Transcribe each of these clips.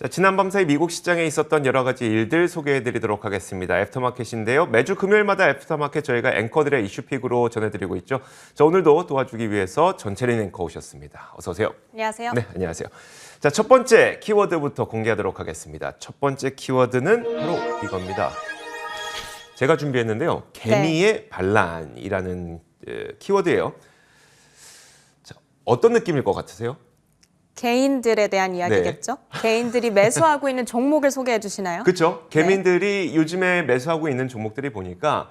자, 지난 밤 사이 미국 시장에 있었던 여러 가지 일들 소개해드리도록 하겠습니다. 애프터마켓인데요. 매주 금요일마다 애프터마켓 저희가 앵커들의 이슈픽으로 전해드리고 있죠. 자, 오늘도 도와주기 위해서 전채린 앵커 오셨습니다. 어서 오세요. 안녕하세요. 네, 안녕하세요. 자, 첫 번째 키워드부터 공개하도록 하겠습니다. 첫 번째 키워드는 바로 이겁니다. 제가 준비했는데요. 개미의 반란이라는 키워드예요. 자, 어떤 느낌일 것 같으세요? 개인들에 대한 이야기겠죠? 개인들이 매수하고 있는 종목을 소개해 주시나요? 그렇죠. 개미들이 요즘에 매수하고 있는 종목들이 보니까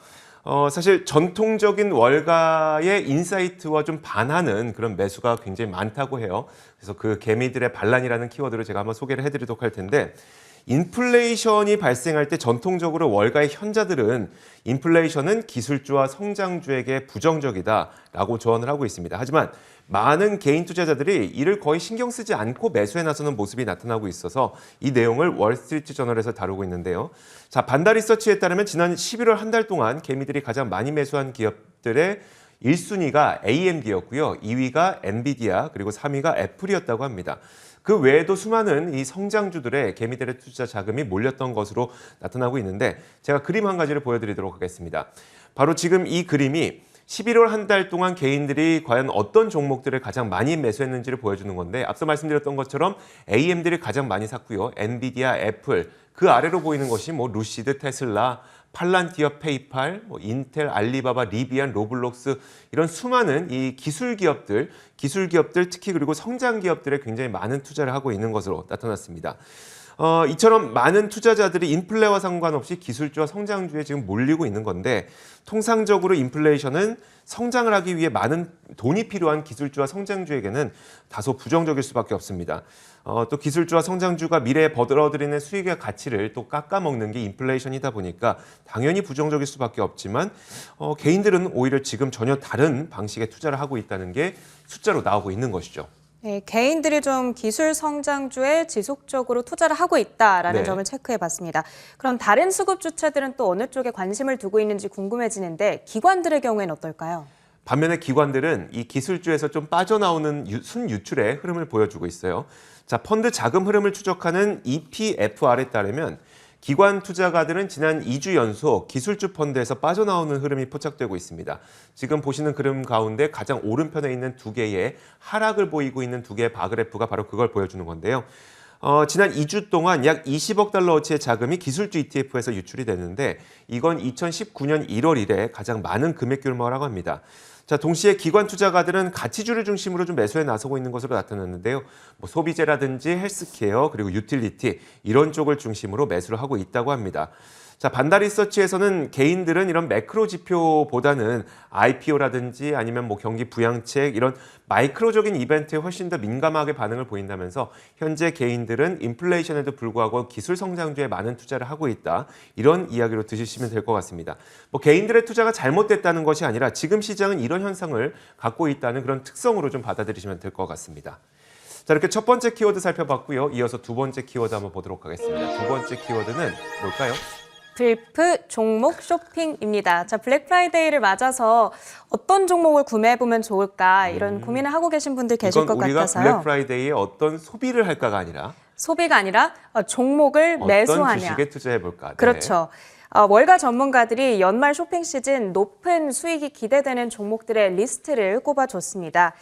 사실 전통적인 월가의 인사이트와 좀 반하는 그런 매수가 굉장히 많다고 해요. 그래서 그 개미들의 반란이라는 키워드를 제가 한번 소개를 해드리도록 할 텐데 인플레이션이 발생할 때 전통적으로 월가의 현자들은 인플레이션은 기술주와 성장주에게 부정적이다라고 조언을 하고 있습니다. 하지만 많은 개인 투자자들이 이를 거의 신경 쓰지 않고 매수해 나서는 모습이 나타나고 있어서 이 내용을 월스트리트 저널에서 다루고 있는데요. 자, 반다리서치에 따르면 지난 11월 한 달 동안 개미들이 가장 많이 매수한 기업들의 1순위가 AMD였고요. 2위가 엔비디아, 그리고 3위가 애플이었다고 합니다. 그 외에도 수많은 이 성장주들의 개미들의 투자 자금이 몰렸던 것으로 나타나고 있는데 제가 그림 한 가지를 보여드리도록 하겠습니다. 바로 지금 이 그림이 11월 한 달 동안 개인들이 과연 어떤 종목들을 가장 많이 매수했는지를 보여주는 건데 앞서 말씀드렸던 것처럼 AMD를 가장 많이 샀고요. 엔비디아, 애플, 그 아래로 보이는 것이 루시드, 테슬라, 팔란티어, 페이팔, 인텔, 알리바바, 리비안, 로블록스 이런 수많은 이 기술 기업들 특히 그리고 성장 기업들에 굉장히 많은 투자를 하고 있는 것으로 나타났습니다. 이처럼 많은 투자자들이 인플레와 상관없이 기술주와 성장주에 지금 몰리고 있는 건데 통상적으로 인플레이션은 성장을 하기 위해 많은 돈이 필요한 기술주와 성장주에게는 다소 부정적일 수밖에 없습니다. 또 기술주와 성장주가 미래에 벌어들이는 수익의 가치를 또 깎아먹는 게 인플레이션이다 보니까 당연히 부정적일 수밖에 없지만 개인들은 오히려 지금 전혀 다른 방식의 투자를 하고 있다는 게 숫자로 나오고 있는 것이죠. 네, 개인들이 좀 기술 성장주에 지속적으로 투자를 하고 있다라는 점을 체크해 봤습니다. 그럼 다른 수급 주체들은 또 어느 쪽에 관심을 두고 있는지 궁금해지는데 기관들의 경우에는 어떨까요? 반면에 기관들은 이 기술주에서 좀 빠져나오는 순유출의 흐름을 보여주고 있어요. 자, 펀드 자금 흐름을 추적하는 EPFR에 따르면 기관 투자가들은 지난 2주 연속 기술주 펀드에서 빠져나오는 흐름이 포착되고 있습니다. 지금 보시는 그림 가운데 가장 오른편에 있는 두 개의 하락을 보이고 있는 두 개의 바그래프가 바로 그걸 보여주는 건데요. 지난 2주 동안 약 20억 달러어치의 자금이 기술주 ETF에서 유출이 됐는데 이건 2019년 1월 이래 가장 많은 금액 규모라고 합니다. 자, 동시에 기관 투자가들은 가치주를 중심으로 좀 매수에 나서고 있는 것으로 나타났는데요. 소비재라든지 헬스케어 그리고 유틸리티 이런 쪽을 중심으로 매수를 하고 있다고 합니다. 자, 반다리서치에서는 개인들은 이런 매크로 지표보다는 IPO라든지 아니면 경기 부양책 이런 마이크로적인 이벤트에 훨씬 더 민감하게 반응을 보인다면서 현재 개인들은 인플레이션에도 불구하고 기술 성장주에 많은 투자를 하고 있다. 이런 이야기로 드시면 될 것 같습니다. 개인들의 투자가 잘못됐다는 것이 아니라 지금 시장은 이런 현상을 갖고 있다는 그런 특성으로 좀 받아들이시면 될 것 같습니다. 자, 이렇게 첫 번째 키워드 살펴봤고요. 이어서 두 번째 키워드 한번 보도록 하겠습니다. 두 번째 키워드는 뭘까요? 불프 종목 쇼핑입니다. 자, 블랙 프라이데이를 맞아서 어떤 종목을 구매해보면 좋을까 이런 고민을 하고 계신 분들 계실 것 같아서요. 우리가 블랙 프라이데이에 어떤 소비를 할까가 아니라 소비가 아니라 종목을 매수하냐. 어떤 주식에 투자해볼까. 그렇죠. 월가 전문가들이 연말 쇼핑 시즌 높은 수익이 기대되는 종목들의 리스트를 꼽아줬습니다.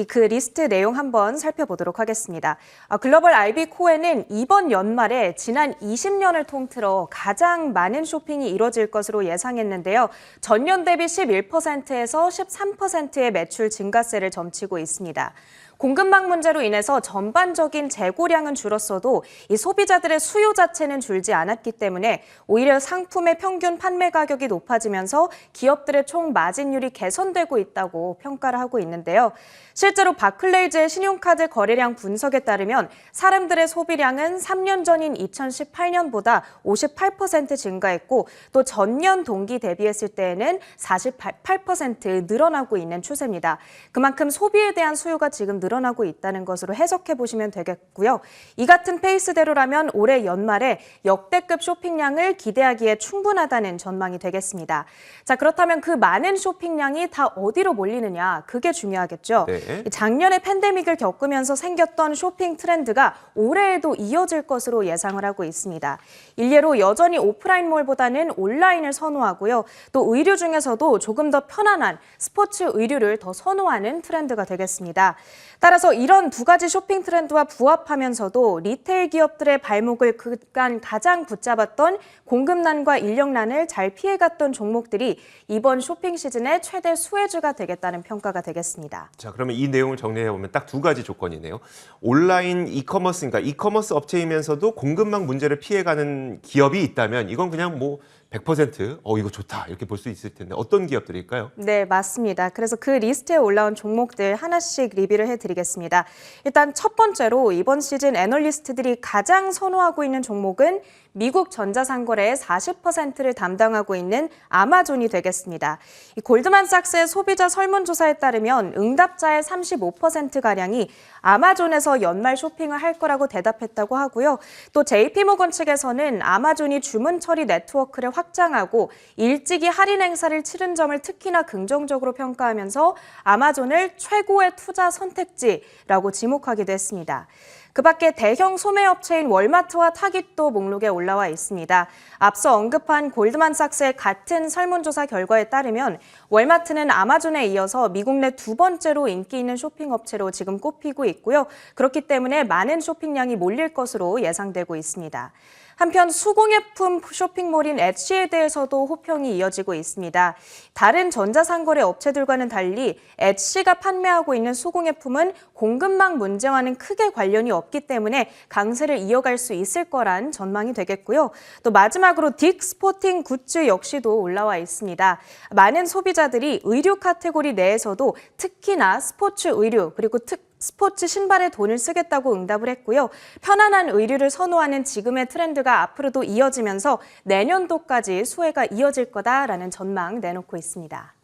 그 리스트 내용 한번 살펴보도록 하겠습니다. 글로벌 IB 코어는 이번 연말에 지난 20년을 통틀어 가장 많은 쇼핑이 이뤄질 것으로 예상했는데요. 전년 대비 11%에서 13%의 매출 증가세를 점치고 있습니다. 공급망 문제로 인해서 전반적인 재고량은 줄었어도 이 소비자들의 수요 자체는 줄지 않았기 때문에 오히려 상품의 평균 판매 가격이 높아지면서 기업들의 총 마진율이 개선되고 있다고 평가를 하고 있는데요. 실제로 바클레이즈의 신용카드 거래량 분석에 따르면 사람들의 소비량은 3년 전인 2018년보다 58% 증가했고 또 전년 동기 대비했을 때에는 48% 늘어나고 있는 추세입니다. 그만큼 소비에 대한 수요가 지금 늘어나고 늘어나고 있다는 것으로 해석해 보시면 되겠고요. 이 같은 페이스대로라면 올해 연말에 역대급 쇼핑량을 기대하기에 충분하다는 전망이 되겠습니다. 자, 그렇다면 그 많은 쇼핑량이 다 어디로 몰리느냐, 그게 중요하겠죠. 네. 작년에 팬데믹을 겪으면서 생겼던 쇼핑 트렌드가 올해에도 이어질 것으로 예상을 하고 있습니다. 일례로 여전히 오프라인몰보다는 온라인을 선호하고요. 또 의류 중에서도 조금 더 편안한 스포츠 의류를 더 선호하는 트렌드가 되겠습니다. 따라서 이런 두 가지 쇼핑 트렌드와 부합하면서도 리테일 기업들의 발목을 그간 가장 붙잡았던 공급난과 인력난을 잘 피해갔던 종목들이 이번 쇼핑 시즌의 최대 수혜주가 되겠다는 평가가 되겠습니다. 자, 그러면 이 내용을 정리해보면 딱 두 가지 조건이네요. 온라인 이커머스, 그러니까 이커머스 업체이면서도 공급망 문제를 피해가는 기업이 있다면 이건 그냥 뭐 100% 이거 좋다 이렇게 볼 수 있을 텐데 어떤 기업들일까요? 네, 맞습니다. 그래서 그 리스트에 올라온 종목들 하나씩 리뷰를 해드리겠습니다. 일단 첫 번째로 이번 시즌 애널리스트들이 가장 선호하고 있는 종목은 미국 전자상거래의 40%를 담당하고 있는 아마존이 되겠습니다. 이 골드만삭스의 소비자 설문조사에 따르면 응답자의 35%가량이 아마존에서 연말 쇼핑을 할 거라고 대답했다고 하고요. 또 JP모건 측에서는 아마존이 주문 처리 네트워크를 확장하고 일찍이 할인 행사를 치른 점을 특히나 긍정적으로 평가하면서 아마존을 최고의 투자 선택지라고 지목하기도 했습니다. 그 밖에 대형 소매업체인 월마트와 타깃도 목록에 올라와 있습니다. 앞서 언급한 골드만삭스의 같은 설문조사 결과에 따르면 월마트는 아마존에 이어서 미국 내 두 번째로 인기 있는 쇼핑업체로 지금 꼽히고 있고요. 그렇기 때문에 많은 쇼핑량이 몰릴 것으로 예상되고 있습니다. 한편 수공예품 쇼핑몰인 엣시에 대해서도 호평이 이어지고 있습니다. 다른 전자상거래 업체들과는 달리 엣시가 판매하고 있는 수공예품은 공급망 문제와는 크게 관련이 없기 때문에 강세를 이어갈 수 있을 거란 전망이 되겠고요. 또 마지막으로 딕 스포팅 굿즈 역시도 올라와 있습니다. 많은 소비자들이 의류 카테고리 내에서도 특히나 스포츠 의류 그리고 스포츠 신발에 돈을 쓰겠다고 응답을 했고요. 편안한 의류를 선호하는 지금의 트렌드가 앞으로도 이어지면서 내년도까지 수혜가 이어질 거다라는 전망 내놓고 있습니다.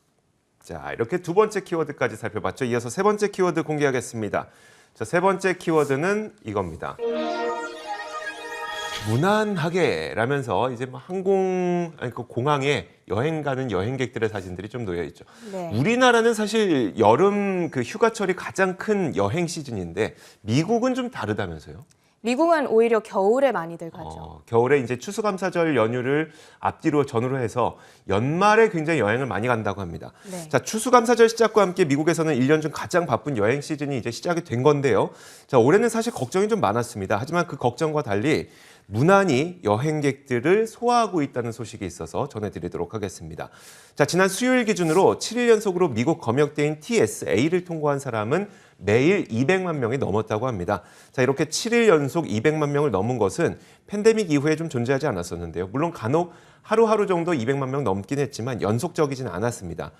자, 이렇게 두 번째 키워드까지 살펴봤죠. 이어서 세 번째 키워드 공개하겠습니다. 자, 세 번째 키워드는 이겁니다. 무난하게 라면서 이제 뭐 공항에 여행 가는 여행객들의 사진들이 좀 놓여 있죠. 네. 우리나라는 사실 여름 그 휴가철이 가장 큰 여행 시즌인데 미국은 좀 다르다면서요? 미국은 오히려 겨울에 많이들 가죠. 겨울에 이제 추수감사절 연휴를 앞뒤로 전후로 해서 연말에 굉장히 여행을 많이 간다고 합니다. 네. 자, 추수감사절 시작과 함께 미국에서는 1년 중 가장 바쁜 여행 시즌이 이제 시작이 된 건데요. 자, 올해는 사실 걱정이 좀 많았습니다. 하지만 그 걱정과 달리 무난히 여행객들을 소화하고 있다는 소식이 있어서 전해드리도록 하겠습니다. 자, 지난 수요일 기준으로 7일 연속으로 미국 검역대인 TSA를 통과한 사람은 매일 200만 명이 넘었다고 합니다. 자, 이렇게 7일 연속 200만 명을 넘은 것은 팬데믹 이후에 좀 존재하지 않았었는데요. 물론 간혹 하루하루 정도 200만 명 넘긴 했지만 연속적이진 않았습니다.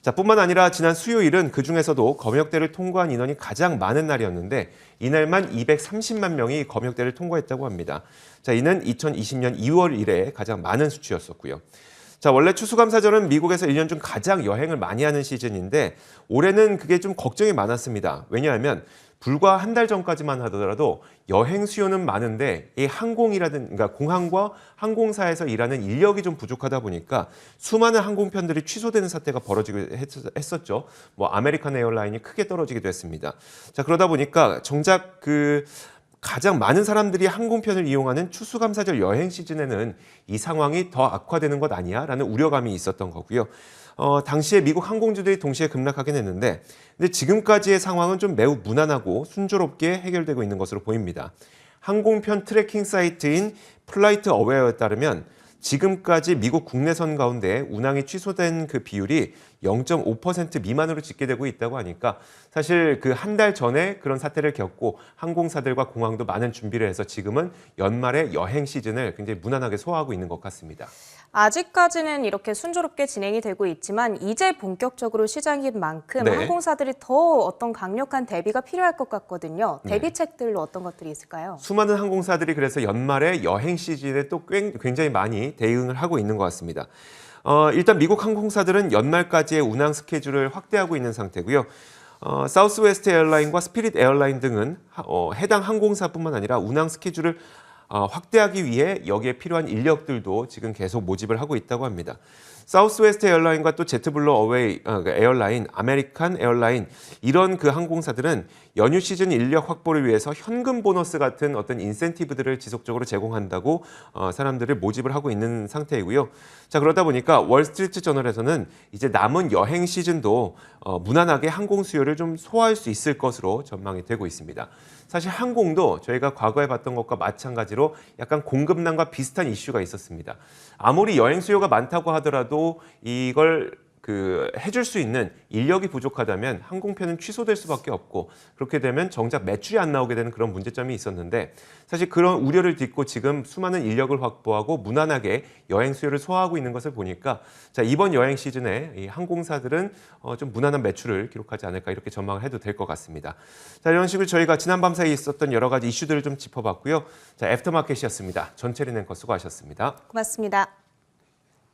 자, 뿐만 아니라 지난 수요일은 그중에서도 검역대를 통과한 인원이 가장 많은 날이었는데 이날만 230만 명이 검역대를 통과했다고 합니다. 자, 이는 2020년 2월 이래 가장 많은 수치였었고요. 자, 원래 추수감사절은 미국에서 1년 중 가장 여행을 많이 하는 시즌인데 올해는 그게 좀 걱정이 많았습니다. 왜냐하면 불과 한 달 전까지만 하더라도 여행 수요는 많은데 이 항공이라든가 공항과 항공사에서 일하는 인력이 좀 부족하다 보니까 수많은 항공편들이 취소되는 사태가 벌어지고 했었죠. 뭐 아메리칸 에어라인이 크게 떨어지기도 했습니다. 자, 그러다 보니까 정작 가장 많은 사람들이 항공편을 이용하는 추수감사절 여행 시즌에는 이 상황이 더 악화되는 것 아니야? 라는 우려감이 있었던 거고요. 당시에 미국 항공주들이 동시에 급락하긴 했는데 근데 지금까지의 상황은 좀 매우 무난하고 순조롭게 해결되고 있는 것으로 보입니다. 항공편 트래킹 사이트인 플라이트 어웨어에 따르면 지금까지 미국 국내선 가운데 운항이 취소된 그 비율이 0.5% 미만으로 집계되고 있다고 하니까 사실 그 한 달 전에 그런 사태를 겪고 항공사들과 공항도 많은 준비를 해서 지금은 연말에 여행 시즌을 굉장히 무난하게 소화하고 있는 것 같습니다. 아직까지는 이렇게 순조롭게 진행이 되고 있지만 이제 본격적으로 시작인 만큼 네. 항공사들이 더 어떤 강력한 대비가 필요할 것 같거든요. 대비책들로 어떤 것들이 있을까요? 수많은 항공사들이 그래서 연말에 여행 시즌에 또 굉장히 많이 대응을 하고 있는 것 같습니다. 일단 미국 항공사들은 연말까지의 운항 스케줄을 확대하고 있는 상태고요. 사우스웨스트 에어라인과 스피릿 에어라인 등은 해당 항공사뿐만 아니라 운항 스케줄을 확대하기 위해 여기에 필요한 인력들도 지금 계속 모집을 하고 있다고 합니다. 사우스웨스트 에어라인과 또 제트블루 어웨이 에어라인, 아메리칸 에어라인 이런 그 항공사들은 연휴 시즌 인력 확보를 위해서 현금 보너스 같은 어떤 인센티브들을 지속적으로 제공한다고 사람들을 모집을 하고 있는 상태이고요. 자, 그러다 보니까 월스트리트 저널에서는 이제 남은 여행 시즌도 무난하게 항공 수요를 좀 소화할 수 있을 것으로 전망이 되고 있습니다. 사실 항공도 저희가 과거에 봤던 것과 마찬가지로 약간 공급난과 비슷한 이슈가 있었습니다. 아무리 여행 수요가 많다고 하더라도 이걸 해줄 수 있는 인력이 부족하다면 항공편은 취소될 수밖에 없고 그렇게 되면 정작 매출이 안 나오게 되는 그런 문제점이 있었는데 사실 그런 우려를 딛고 지금 수많은 인력을 확보하고 무난하게 여행 수요를 소화하고 있는 것을 보니까 자, 이번 여행 시즌에 이 항공사들은 좀 무난한 매출을 기록하지 않을까 이렇게 전망을 해도 될 것 같습니다. 자, 이런 식으로 저희가 지난 밤 사이에 있었던 여러 가지 이슈들을 좀 짚어봤고요. 자, 애프터마켓이었습니다. 전체린 앵커 수고하셨습니다. 고맙습니다.